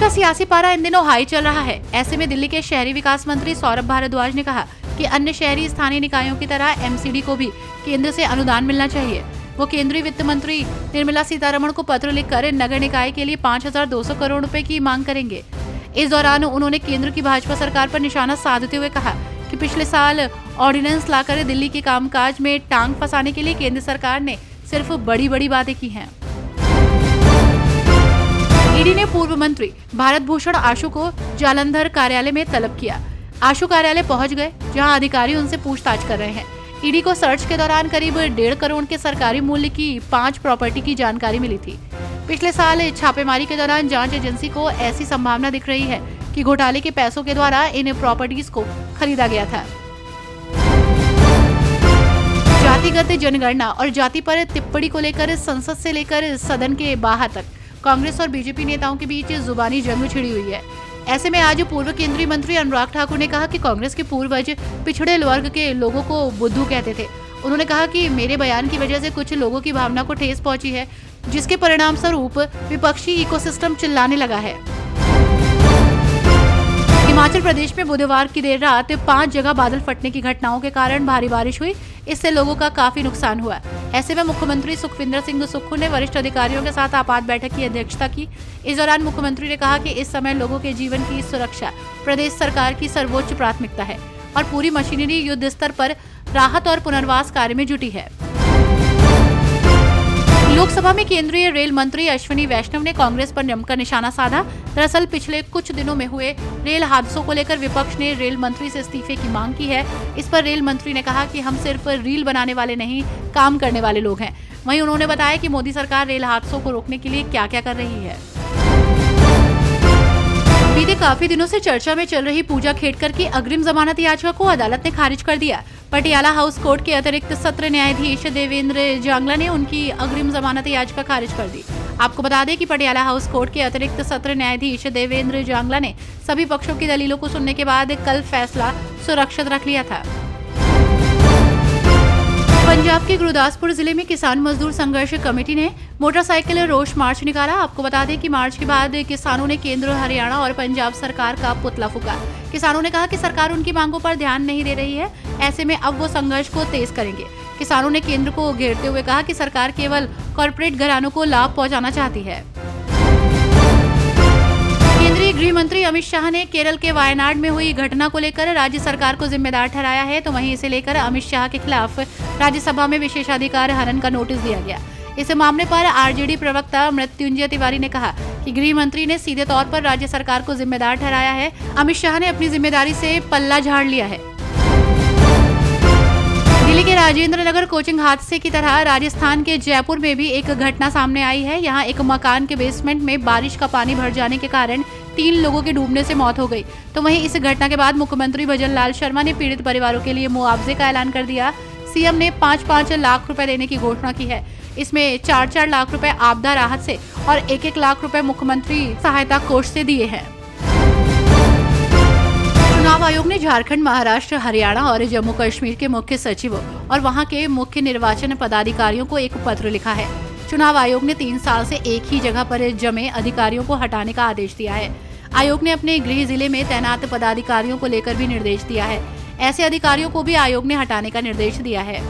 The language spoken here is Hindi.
का सियासी पारा इन दिनों हाई चल रहा है। ऐसे में दिल्ली के शहरी विकास मंत्री सौरभ भारद्वाज ने कहा कि अन्य शहरी स्थानीय निकायों की तरह एमसीडी को भी केंद्र से अनुदान मिलना चाहिए। वो केंद्रीय वित्त मंत्री निर्मला सीतारमण को पत्र लिखकर नगर निकाय के लिए 5,200 करोड़ रुपए की मांग करेंगे। इस दौरान उन्होंने केंद्र की भाजपा सरकार पर निशाना साधते हुए कहा कि पिछले साल ऑर्डिनेंस लाकर दिल्ली के कामकाज में टांग फंसाने के लिए केंद्र सरकार ने सिर्फ बड़ी बड़ी बातें की हैं। ईडी ने पूर्व मंत्री भारत भूषण आशु को जालंधर कार्यालय में तलब किया। आशु कार्यालय पहुंच गए, जहां अधिकारी उनसे पूछताछ कर रहे हैं। ईडी को सर्च के दौरान करीब 1.5 करोड़ के सरकारी मूल्य की 5 प्रॉपर्टी की जानकारी मिली थी। पिछले साल छापेमारी के दौरान जांच एजेंसी को ऐसी संभावना दिख रही है कि घोटाले के पैसों के द्वारा इन प्रॉपर्टीज को खरीदा गया था। जातिगत जनगणना और जाति पर टिप्पणी को लेकर संसद से लेकर सदन के बाहर तक कांग्रेस और बीजेपी नेताओं के बीच जुबानी जंग छिड़ी हुई है। ऐसे में आज पूर्व केंद्रीय मंत्री अनुराग ठाकुर ने कहा कि कांग्रेस के पूर्वज पिछड़े वर्ग के लोगों को बुद्धू कहते थे। उन्होंने कहा कि मेरे बयान की वजह से कुछ लोगों की भावना को ठेस पहुंची है, जिसके परिणाम स्वरूप विपक्षी इकोसिस्टम चिल्लाने लगा है। हिमाचल प्रदेश में बुधवार की देर रात 5 जगह बादल फटने की घटनाओं के कारण भारी बारिश हुई। इससे लोगों का काफी नुकसान हुआ। ऐसे में मुख्यमंत्री सुखविंदर सिंह सुक्खू ने वरिष्ठ अधिकारियों के साथ आपात बैठक की अध्यक्षता की। इस दौरान मुख्यमंत्री ने कहा कि इस समय लोगों के जीवन की सुरक्षा प्रदेश सरकार की सर्वोच्च प्राथमिकता है और पूरी मशीनरी युद्ध स्तर पर राहत और पुनर्वास कार्य में जुटी है। लोकसभा में केंद्रीय रेल मंत्री अश्विनी वैष्णव ने कांग्रेस पर जमकर निशाना साधा। दरअसल पिछले कुछ दिनों में हुए रेल हादसों को लेकर विपक्ष ने रेल मंत्री से इस्तीफे की मांग की है। इस पर रेल मंत्री ने कहा कि हम सिर्फ रील बनाने वाले नहीं, काम करने वाले लोग हैं। वहीं उन्होंने बताया कि मोदी सरकार रेल हादसों को रोकने के लिए क्या-क्या कर रही है। बीते काफी दिनों से चर्चा में चल रही पूजा खेड़कर की अग्रिम जमानत याचिका को अदालत ने खारिज कर दिया। पटियाला हाउस कोर्ट के अतिरिक्त सत्र न्यायाधीश देवेंद्र जांगला ने उनकी अग्रिम जमानत याचिका खारिज कर दी। आपको बता दें कि पटियाला हाउस कोर्ट के अतिरिक्त सत्र न्यायाधीश देवेंद्र जांगला ने सभी पक्षों की दलीलों को सुनने के बाद कल फैसला सुरक्षित रख लिया था। पंजाब के गुरदासपुर जिले में किसान मजदूर संघर्ष कमेटी ने मोटरसाइकिल रोष मार्च निकाला। आपको बता दें कि मार्च के बाद किसानों ने केंद्र, हरियाणा और पंजाब सरकार का पुतला फूंका। किसानों ने कहा कि सरकार उनकी मांगों पर ध्यान नहीं दे रही है। ऐसे में अब वो संघर्ष को तेज करेंगे। किसानों ने केंद्र को घेरते हुए कहा कि सरकार केवल कॉर्पोरेट घरानों को लाभ पहुंचाना चाहती है। केंद्रीय गृह मंत्री अमित शाह ने केरल के वायनाड में हुई घटना को लेकर राज्य सरकार को जिम्मेदार ठहराया है, तो वहीं इसे लेकर अमित शाह के खिलाफ राज्यसभा में विशेषाधिकार हनन का नोटिस दिया गया। इस मामले पर आरजेडी प्रवक्ता मृत्युंजय तिवारी ने कहा कि गृह मंत्री ने सीधे तौर पर राज्य सरकार को जिम्मेदार ठहराया है। अमित शाह ने अपनी जिम्मेदारी से पल्ला झाड़ लिया है। दिल्ली के राजेंद्र नगर कोचिंग हादसे की तरह राजस्थान के जयपुर में भी एक घटना सामने आई है। यहाँ एक मकान के बेसमेंट में बारिश का पानी भर जाने के कारण 3 लोगों के डूबने से मौत हो गई। तो वहीं इस घटना के बाद मुख्यमंत्री भजन लाल शर्मा ने पीड़ित परिवारों के लिए मुआवजे का ऐलान कर दिया। सीएम ने 5-5 लाख रुपए देने की घोषणा की है। इसमें 4-4 लाख रुपए आपदा राहत से और 1-1 लाख रुपए मुख्यमंत्री सहायता कोष से दिए हैं। चुनाव आयोग ने झारखंड, महाराष्ट्र, हरियाणा और जम्मू कश्मीर के मुख्य सचिवों और वहां के मुख्य निर्वाचन पदाधिकारियों को एक पत्र लिखा है। चुनाव आयोग ने 3 साल से एक ही जगह पर जमे अधिकारियों को हटाने का आदेश दिया है। आयोग ने अपने गृह जिले में तैनात पदाधिकारियों को लेकर भी निर्देश दिया है। ऐसे अधिकारियों को भी आयोग ने हटाने का निर्देश दिया है।